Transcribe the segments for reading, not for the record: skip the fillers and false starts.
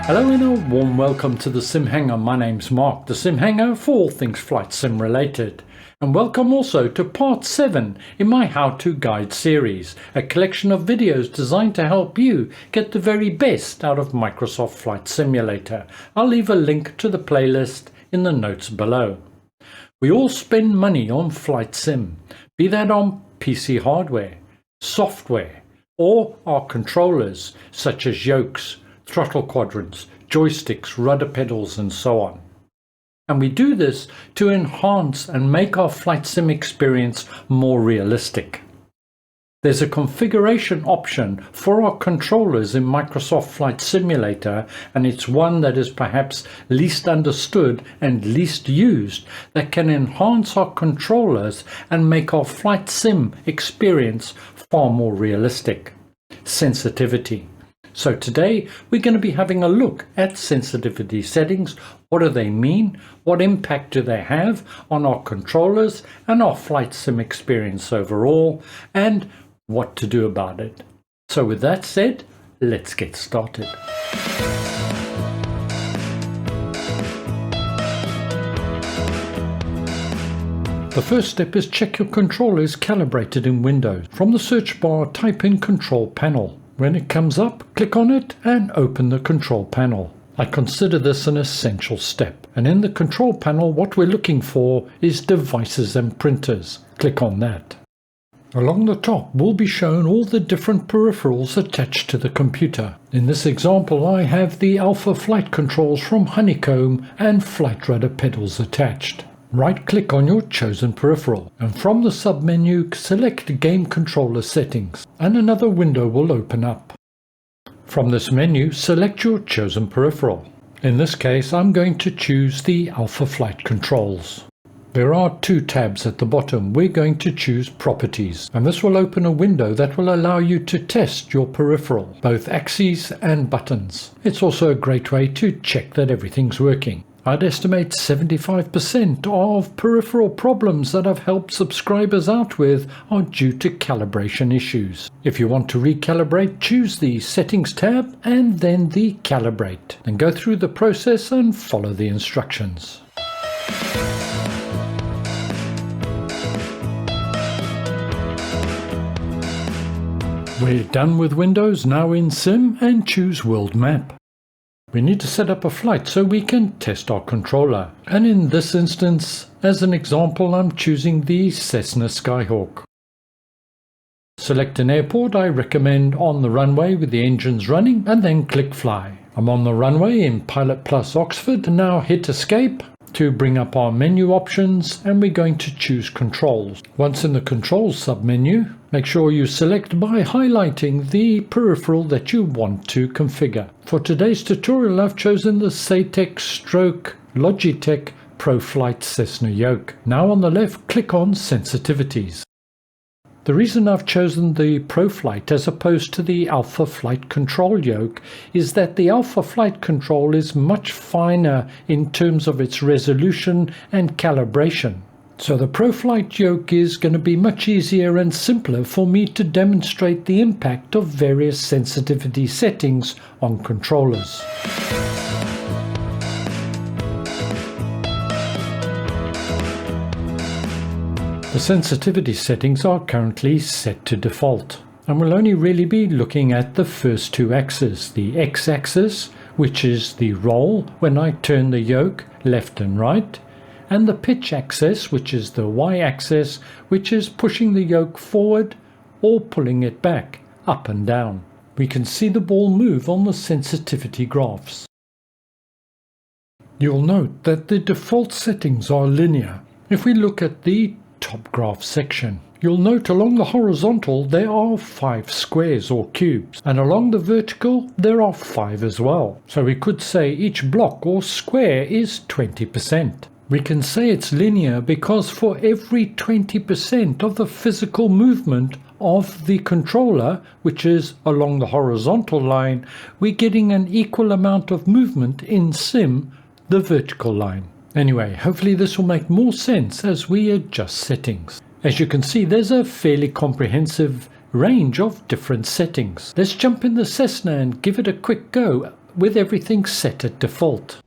Hello and a warm welcome to the SimHanger. My name's Mark, the SimHanger for all things flight sim related. And welcome also to part 7 in my how-to guide series, a collection of videos designed to help you get the very best out of Microsoft Flight Simulator. I'll leave a link to the playlist in the notes below. We all spend money on flight sim, be that on PC hardware, software, or our controllers such as yokes, throttle quadrants, joysticks, rudder pedals and so on. And we do this to enhance and make our flight sim experience more realistic. There's a configuration option for our controllers in Microsoft Flight Simulator, and it's one that is perhaps least understood and least used, that can enhance our controllers and make our flight sim experience far more realistic. Sensitivity. So today we're going to be having a look at sensitivity settings. What do they mean? What impact do they have on our controllers and our flight sim experience overall? And what to do about it. So with that said, let's get started. The first step is check your controller is calibrated in Windows. From the search bar, type in Control Panel. When it comes up, click on it and open the control panel. I consider this an essential step. And in the control panel, what we're looking for is devices and printers. Click on that. Along the top will be shown all the different peripherals attached to the computer. In this example, I have the Alpha flight controls from Honeycomb and flight rudder pedals attached. Right-click on your chosen peripheral, and from the submenu select Game Controller Settings, and another window will open up. From this menu, select your chosen peripheral. In this case, I'm going to choose the Alpha Flight Controls. There are two tabs at the bottom. We're going to choose Properties, and this will open a window that will allow you to test your peripheral, both axes and buttons. It's also a great way to check that everything's working. I'd estimate 75% of peripheral problems that I've helped subscribers out with are due to calibration issues. If you want to recalibrate, choose the Settings tab and then the Calibrate. Then go through the process and follow the instructions. We're done with Windows, now in Sim, and choose World Map. We need to set up a flight so we can test our controller, and in this instance, as an example, I'm choosing the Cessna Skyhawk. Select an airport. I recommend on the runway with the engines running, and then click Fly. I'm on the runway in Pilot Plus Oxford, and now hit Escape to bring up our menu options, and we're going to choose Controls. Once in the Controls submenu, make sure you select by highlighting the peripheral that you want to configure. For today's tutorial, I've chosen the Satec stroke Logitech ProFlight Cessna yoke. Now on the left, click on Sensitivities. The reason I've chosen the ProFlight as opposed to the Alpha Flight Control yoke is that the Alpha Flight Control is much finer in terms of its resolution and calibration. So the ProFlight yoke is going to be much easier and simpler for me to demonstrate the impact of various sensitivity settings on controllers. The sensitivity settings are currently set to default, and we'll only really be looking at the first two axes, the X-axis, which is the roll when I turn the yoke left and right, and the pitch axis, which is the Y-axis, which is pushing the yoke forward or pulling it back, up and down. We can see the ball move on the sensitivity graphs. You'll note that the default settings are linear. If we look at the top graph section, you'll note along the horizontal there are 5 squares or cubes, and along the vertical there are 5 as well. So we could say each block or square is 20%. We can say it's linear because for every 20% of the physical movement of the controller, which is along the horizontal line, we're getting an equal amount of movement in Sim, the vertical line. Anyway, hopefully this will make more sense as we adjust settings. As you can see, there's a fairly comprehensive range of different settings. Let's jump in the Cessna and give it a quick go with everything set at default.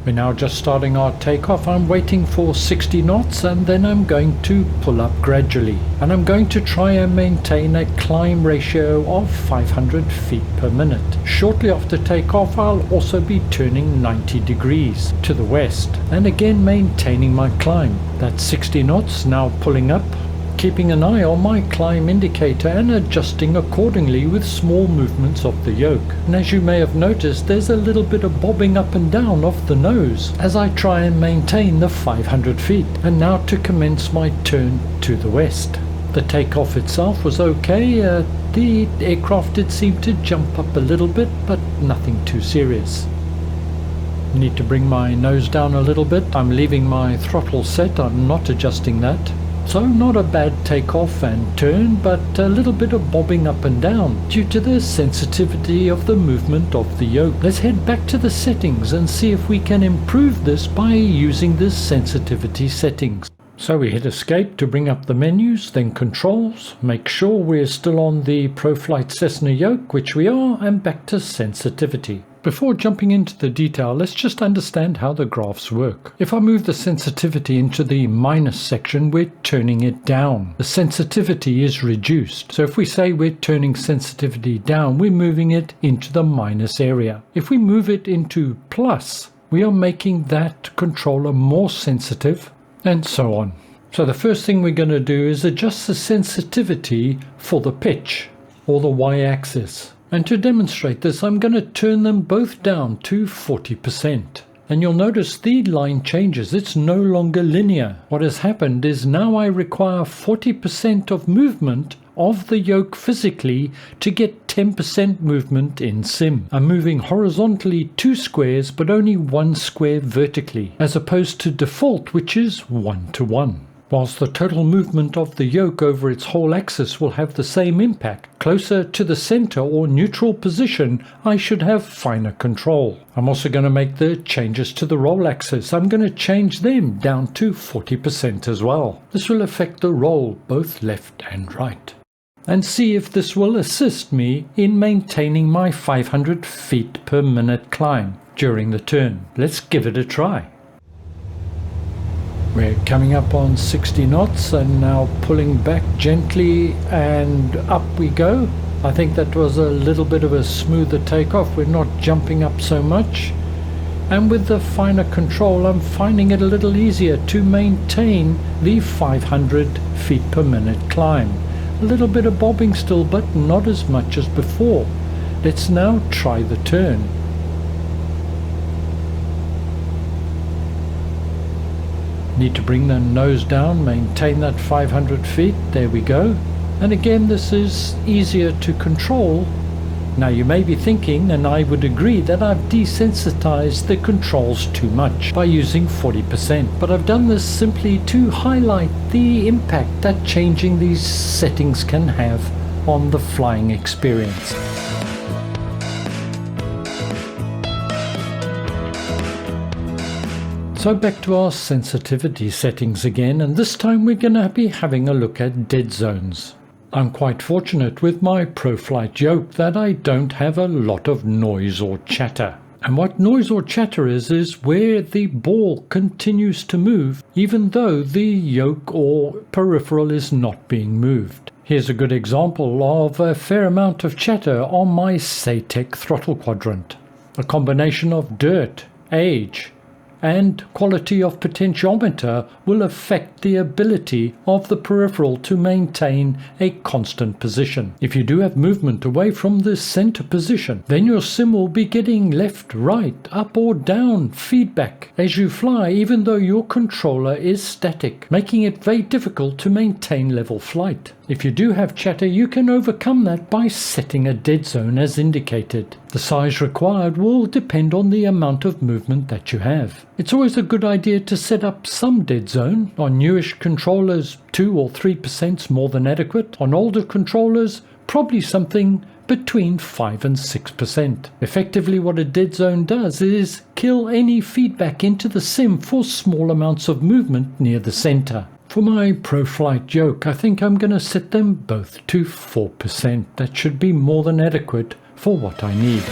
We're now just starting our takeoff. I'm waiting for 60 knots and then I'm going to pull up gradually. And I'm going to try and maintain a climb ratio of 500 feet per minute. Shortly after takeoff, I'll also be turning 90 degrees to the west and again maintaining my climb. That's 60 knots, now pulling up, keeping an eye on my climb indicator and adjusting accordingly with small movements of the yoke. And as you may have noticed, there's a little bit of bobbing up and down of the nose as I try and maintain the 500 feet. And now to commence my turn to the west. The takeoff itself was okay. The aircraft did seem to jump up a little bit, but nothing too serious. Need to bring my nose down a little bit. I'm leaving my throttle set, I'm not adjusting that. So not a bad takeoff and turn, but a little bit of bobbing up and down due to the sensitivity of the movement of the yoke. Let's head back to the settings and see if we can improve this by using the sensitivity settings. So we hit escape to bring up the menus, then controls, make sure we're still on the ProFlight Cessna yoke, which we are, and back to sensitivity. Before jumping into the detail, let's just understand how the graphs work. If I move the sensitivity into the minus section, we're turning it down. The sensitivity is reduced. So if we say we're turning sensitivity down, we're moving it into the minus area. If we move it into plus, we are making that controller more sensitive, and so on. So the first thing we're going to do is adjust the sensitivity for the pitch, or the y-axis. And to demonstrate this, I'm going to turn them both down to 40%. And you'll notice the line changes. It's no longer linear. What has happened is now I require 40% of movement of the yoke physically to get 10% movement in sim. I'm moving horizontally 2 squares but only 1 square vertically, as opposed to default, which is 1-to-1. Whilst the total movement of the yoke over its whole axis will have the same impact, closer to the center or neutral position, I should have finer control. I'm also going to make the changes to the roll axis. I'm going to change them down to 40% as well. This will affect the roll both left and right. And see if this will assist me in maintaining my 500 feet per minute climb during the turn. Let's give it a try. We're coming up on 60 knots and now pulling back gently and up we go. I think that was a little bit of a smoother takeoff. We're not jumping up so much. And with the finer control, I'm finding it a little easier to maintain the 500 feet per minute climb. A little bit of bobbing still, but not as much as before. Let's now try the turn. Need to bring the nose down, maintain that 500 feet, there we go. And again, this is easier to control. Now you may be thinking, and I would agree, that I've desensitized the controls too much by using 40%. But I've done this simply to highlight the impact that changing these settings can have on the flying experience. So back to our sensitivity settings again, and this time we're going to be having a look at dead zones. I'm quite fortunate with my ProFlight yoke that I don't have a lot of noise or chatter. And what noise or chatter is where the ball continues to move even though the yoke or peripheral is not being moved. Here's a good example of a fair amount of chatter on my SATEC throttle quadrant. A combination of dirt, age, and quality of potentiometer will affect the ability of the peripheral to maintain a constant position. If you do have movement away from the center position, then your sim will be getting left, right, up or down feedback as you fly, even though your controller is static, making it very difficult to maintain level flight. If you do have chatter, you can overcome that by setting a dead zone as indicated. The size required will depend on the amount of movement that you have. It's always a good idea to set up some dead zone. On newish controllers, 2 or 3% is more than adequate. On older controllers, probably something between 5 and 6%. Effectively, what a dead zone does is kill any feedback into the sim for small amounts of movement near the center. For my ProFlight yoke, I think I'm going to set them both to 4%. That should be more than adequate for what I need.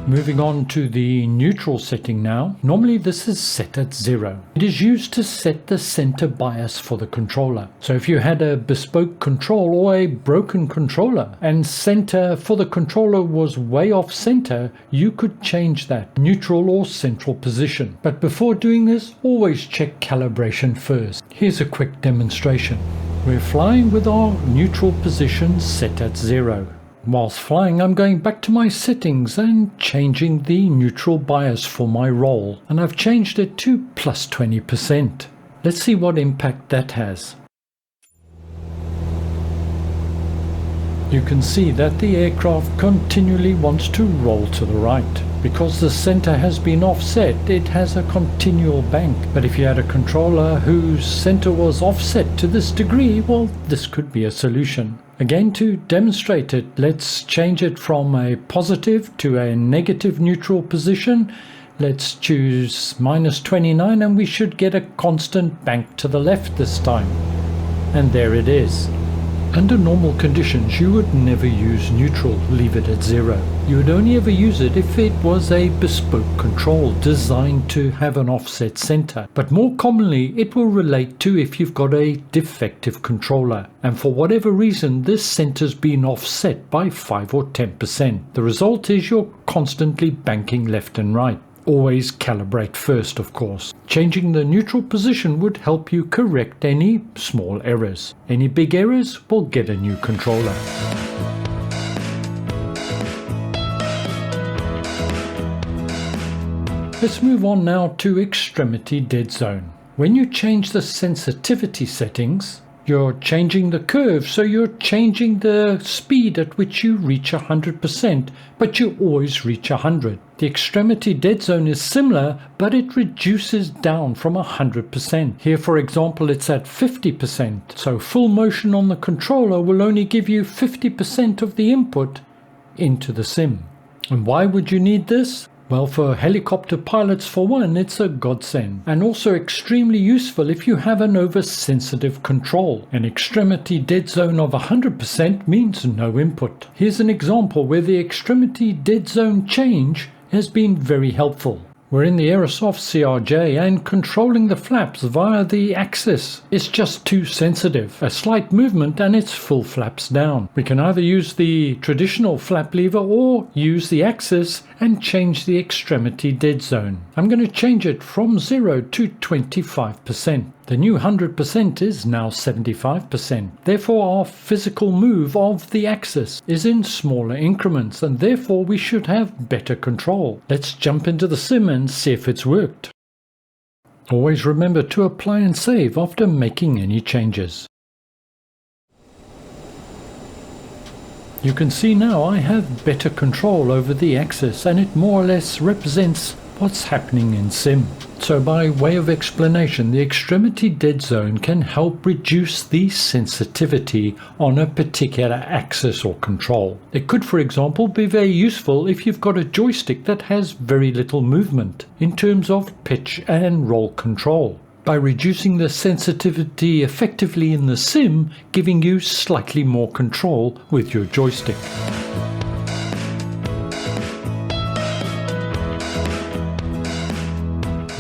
Moving on to the neutral setting now. Normally this is set at 0. It is used to set the center bias for the controller. So if you had a bespoke control or a broken controller and center for the controller was way off center, you could change that neutral or central position. But before doing this, always check calibration first. Here's a quick demonstration. We're flying with our neutral position set at 0. Whilst flying, I'm going back to my settings and changing the neutral bias for my roll, and I've changed it to plus 20%. Let's see what impact that has. You can see that the aircraft continually wants to roll to the right. Because the center has been offset, it has a continual bank. But if you had a controller whose center was offset to this degree, well, this could be a solution. Again, to demonstrate it, let's change it from a positive to a negative neutral position. Let's choose minus 29 and we should get a constant bank to the left this time. And there it is. Under normal conditions, you would never use neutral, leave it at 0. You would only ever use it if it was a bespoke control designed to have an offset center. But more commonly, it will relate to if you've got a defective controller, and for whatever reason, this center's been offset by 5 or 10%. The result is you're constantly banking left and right. Always calibrate first, of course. Changing the neutral position would help you correct any small errors. Any big errors will get a new controller. Let's move on now to extremity dead zone. When you change the sensitivity settings, you're changing the curve, so you're changing the speed at which you reach 100%, but you always reach 100. The extremity dead zone is similar, but it reduces down from 100%. Here, for example, it's at 50%, so full motion on the controller will only give you 50% of the input into the sim. And why would you need this? Well, for helicopter pilots for one, it's a godsend, and also extremely useful if you have an oversensitive control. An extremity dead zone of 100% means no input. Here's an example where the extremity dead zone change has been very helpful. We're in the Aerosoft CRJ and controlling the flaps via the axis is just too sensitive. A slight movement and it's full flaps down. We can either use the traditional flap lever or use the axis and change the extremity dead zone. I'm going to change it from 0 to 25%. The new 100% is now 75%. Therefore, our physical move of the axis is in smaller increments and therefore we should have better control. Let's jump into the sim and see if it's worked. Always remember to apply and save after making any changes. You can see now I have better control over the axis and it more or less represents what's happening in sim. So by way of explanation, the extremity dead zone can help reduce the sensitivity on a particular axis or control. It could, for example, be very useful if you've got a joystick that has very little movement in terms of pitch and roll control. By reducing the sensitivity effectively in the sim, giving you slightly more control with your joystick.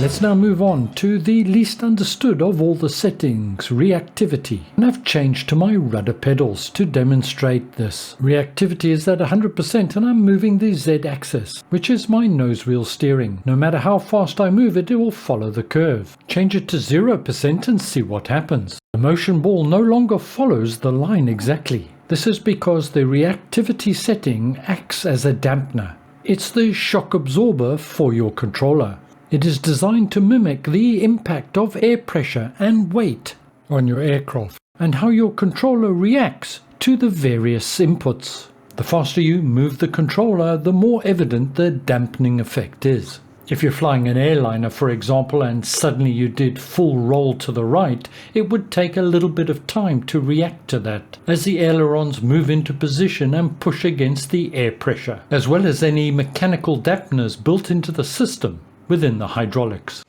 Let's now move on to the least understood of all the settings, reactivity. And I've changed to my rudder pedals to demonstrate this. Reactivity is at 100% and I'm moving the Z axis, which is my nose wheel steering. No matter how fast I move it, it will follow the curve. Change it to 0% and see what happens. The motion ball no longer follows the line exactly. This is because the reactivity setting acts as a dampener. It's the shock absorber for your controller. It is designed to mimic the impact of air pressure and weight on your aircraft and how your controller reacts to the various inputs. The faster you move the controller, the more evident the dampening effect is. If you're flying an airliner, for example, and suddenly you did full roll to the right, it would take a little bit of time to react to that, as the ailerons move into position and push against the air pressure, as well as any mechanical dampeners built into the system within the hydraulics.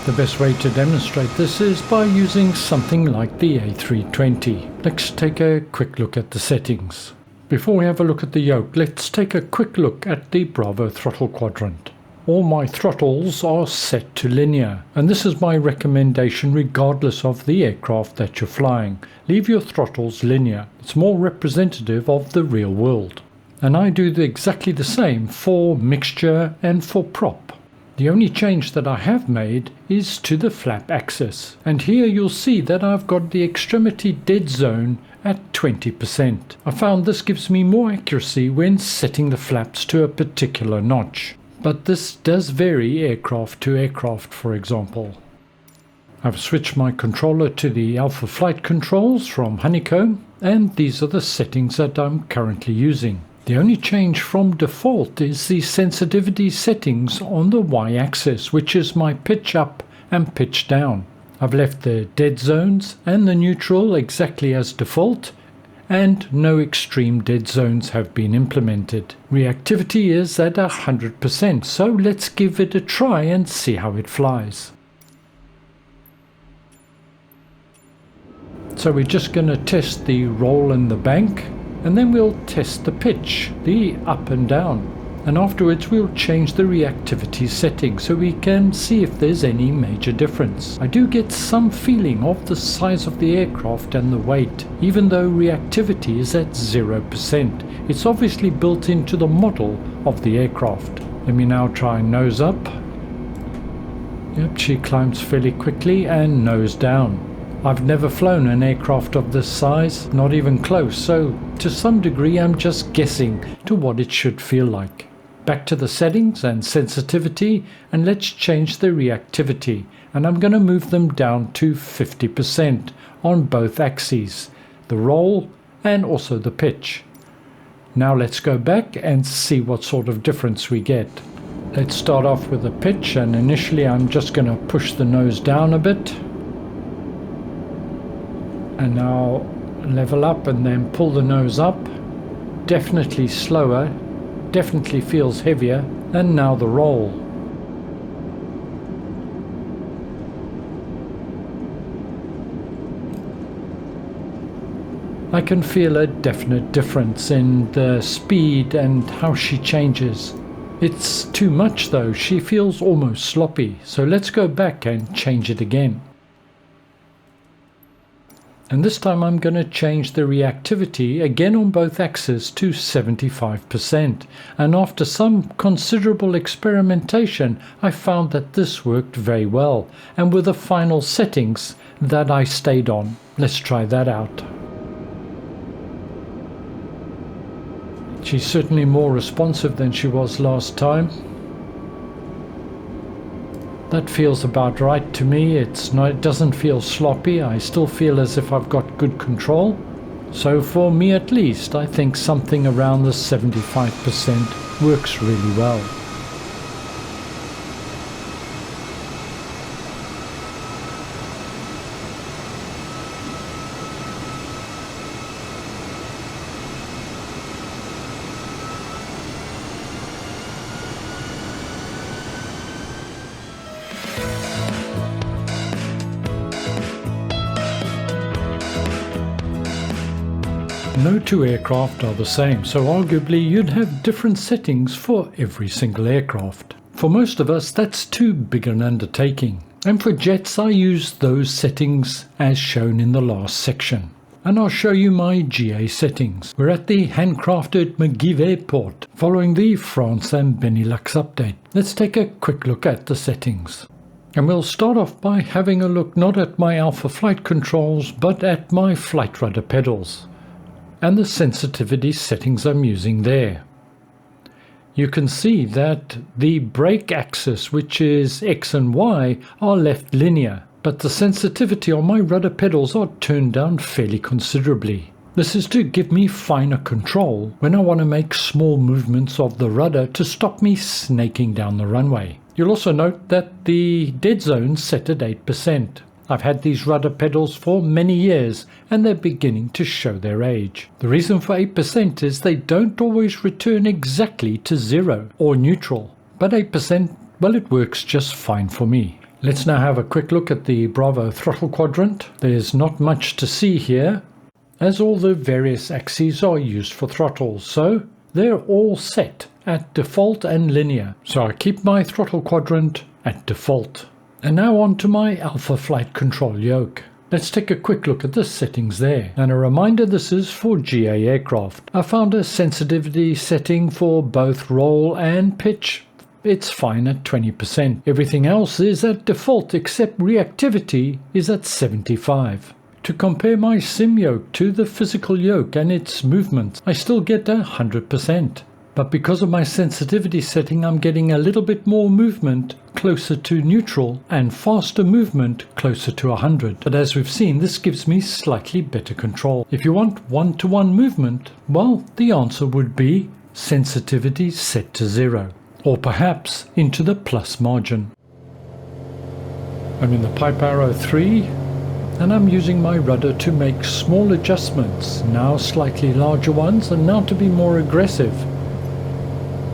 The best way to demonstrate this is by using something like the A320. Let's take a quick look at the settings. Before we have a look at the yoke, let's take a quick look at the Bravo throttle quadrant. All my throttles are set to linear, and this is my recommendation regardless of the aircraft that you're flying. Leave your throttles linear. It's more representative of the real world. And I do exactly the same for mixture and for prop. The only change that I have made is to the flap axis, and here you'll see that I've got the extremity dead zone at 20%. I found this gives me more accuracy when setting the flaps to a particular notch. But this does vary aircraft to aircraft, for example. I've switched my controller to the Alpha Flight controls from Honeycomb, and these are the settings that I'm currently using. The only change from default is the sensitivity settings on the y-axis, which is my pitch up and pitch down. I've left the dead zones and the neutral exactly as default, and no extreme dead zones have been implemented. Reactivity is at 100%, so let's give it a try and see how it flies. So we're just going to test the roll and the bank, and then we'll test the pitch, the up and down. And afterwards we'll change the reactivity setting so we can see if there's any major difference. I do get some feeling of the size of the aircraft and the weight, even though reactivity is at 0%. It's obviously built into the model of the aircraft. Let me now try nose up. Yep, she climbs fairly quickly, and nose down. I've never flown an aircraft of this size, not even close, so to some degree I'm just guessing to what it should feel like. Back to the settings and sensitivity, and let's change the reactivity, and I'm going to move them down to 50% on both axes, the roll and also the pitch. Now let's go back and see what sort of difference we get. Let's start off with the pitch, and initially I'm just going to push the nose down a bit, and now level up and then pull the nose up. Definitely slower, definitely feels heavier, and now the roll. I can feel a definite difference in the speed and how she changes. It's too much though, she feels almost sloppy, so let's go back and change it again. And this time I'm going to change the reactivity again on both axes to 75%, and after some considerable experimentation I found that this worked very well, and with the final settings that I stayed on. Let's try that out. She's certainly more responsive than she was last time. That feels about right to me. It doesn't feel sloppy. I still feel as if I've got good control. So for me at least, I think something around the 75% works really well. No two aircraft are the same, so arguably you'd have different settings for every single aircraft. For most of us, that's too big an undertaking, and for jets I use those settings as shown in the last section. And I'll show you my GA settings. We're at the handcrafted McGive Airport, following the France and Benelux update. Let's take a quick look at the settings. And we'll start off by having a look not at my Alpha Flight controls, but at my flight rudder pedals and the sensitivity settings I'm using there. You can see that the brake axis, which is X and Y, are left linear, but the sensitivity on my rudder pedals are turned down fairly considerably. This is to give me finer control when I want to make small movements of the rudder to stop me snaking down the runway. You'll also note that the dead zone's set at 8%. I've had these rudder pedals for many years and they're beginning to show their age. The reason for 8% is they don't always return exactly to 0 or neutral, but 8%, well, it works just fine for me. Let's now have a quick look at the Bravo throttle quadrant. There's not much to see here. as all the various axes are used for throttles, so they're all set at default and linear. So I keep my throttle quadrant at default. And now on to my alpha flight control yoke. Let's take a quick look at the settings there. And a reminder, this is for GA aircraft. I found a sensitivity setting for both roll and pitch. It's fine at 20%. Everything else is at default except reactivity is at 75. To compare my sim yoke to the physical yoke and its movements, I still get 100%. But because of my sensitivity setting, I'm getting a little bit more movement closer to neutral and faster movement closer to 100. But as we've seen, this gives me slightly better control. If you want one-to-one movement, well, the answer would be sensitivity set to 0, or perhaps into the plus margin. I'm in the Pipe Arrow 3, and I'm using my rudder to make small adjustments, now slightly larger ones, and now to be more aggressive.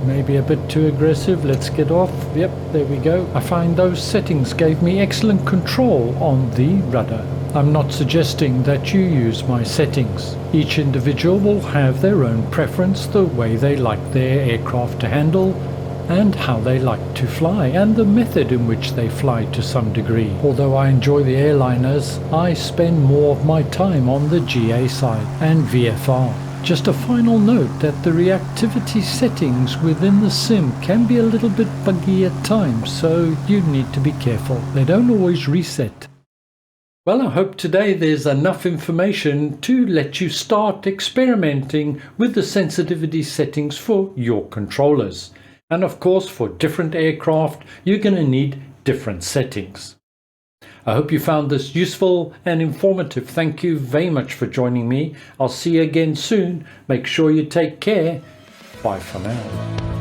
Maybe a bit too aggressive. Let's get off. Yep, there we go. I find those settings gave me excellent control on the rudder. I'm not suggesting that you use my settings. Each individual will have their own preference, the way they like their aircraft to handle, and how they like to fly, and the method in which they fly to some degree. Although I enjoy the airliners, I spend more of my time on the GA side and VFR. Just a final note that the reactivity settings within the sim can be a little bit buggy at times, so you need to be careful. They don't always reset. Well, I hope today there's enough information to let you start experimenting with the sensitivity settings for your controllers. And of course, for different aircraft, you're going to need different settings. I hope you found this useful and informative. Thank you very much for joining me. I'll see you again soon. Make sure you take care. Bye for now.